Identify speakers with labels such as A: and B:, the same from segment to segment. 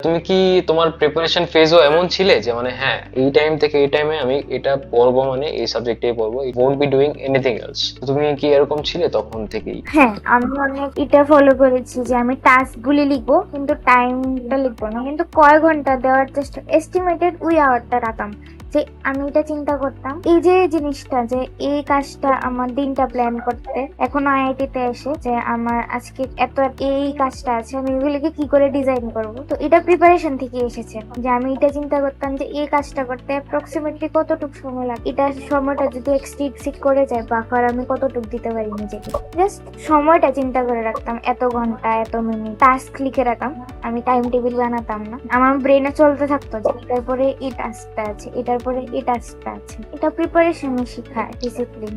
A: তুমি কি তোমার প্রিপারেশন ফেজও এমন ছিলে যে মানে হ্যাঁ এই টাইম থেকে এই টাইমে আমি এটা পড়বো, মানে এই সাবজেক্টেই পড়বো, ইট won't be doing anything else? তুমি কি এরকম ছিলে তখন থেকেই?
B: হ্যাঁ, আমি অনেক এটা ফলো করেছি যে আমি টাস্ক গুলি লিখবো কিন্তু টাইমটা লিখবো না, কিন্তু কয় ঘন্টা দেওয়ার চেষ্টা, এস্টিমেটেড উই আওয়ারটা রাখতাম। যে আমি এটা চিন্তা করতাম, এই যে জিনিসটা, যে এই কাজটা আমার দিনটা প্ল্যান করতে, এখন আইআইটি তে এসে যে আমার আজকে এত এই কাজটা আছে, আমি এগুলিকে কি করে ডিজাইন করব, তো এটা প্রিপারেশন থেকে এসেছে। যে আমি এটা চিন্তা করতাম যে এই কাজটা করতে অ্যাপ্রক্সিমেটলি কতটুকু সময় লাগে, এটা সময়টা যদি এক্সিড করে যায়, বাফার আমি কতটুকু দিতে পারি নিজেকে, জাস্ট সময়টা চিন্তা করে রাখতাম, এত ঘন্টা এত মিনিট, টাস্ক লিখে রাখতাম। আমি টাইম টেবিল বানাতাম না, আমার ব্রেনে চলতে থাকতো যে এটার পরে এই টাস্কটা আছে, এটার পরে এই টাস্কটা আছে। এটা প্রিপারেশন শেখায়, ডিসিপ্লিন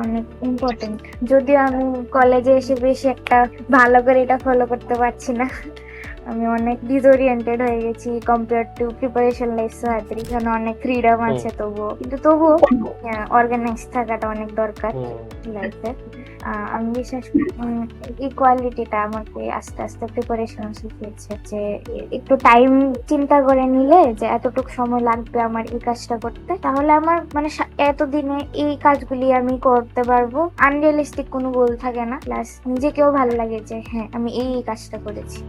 B: অনেক ইম্পর্টেন্ট। যদিও আমি কলেজে এসে বেশি একটা ভালো করে এটা ফলো করতে পারছি না, আমি অনেক ডিসওরিয়েন্টেড হয়ে গেছি compare to preparation life society. এখানে অনেক ফ্রিডম
A: হুম
B: আছে, তবুও অর্গানাইজ থাকাটা অনেক দরকার
A: হুম
B: লাইফে। আমি বিশ্বাস করি ইকুয়ালিটিটা আমাকে আস্তে আস্তে প্রিপারেশন শিখিয়েছে, যে একটু টাইম চিন্তা করে নিলে যে এতটুকু সময় লাগবে আমার এই কাজটা করতে, তাহলে আমার মানে এতদিনে এই কাজগুলি আমি করতে পারবো। আনরিয়ালিস্টিক কোনো গোল থাকে না, প্লাস নিজেকেও ভালো লাগে যে হ্যাঁ আমি এই কাজটা করেছি।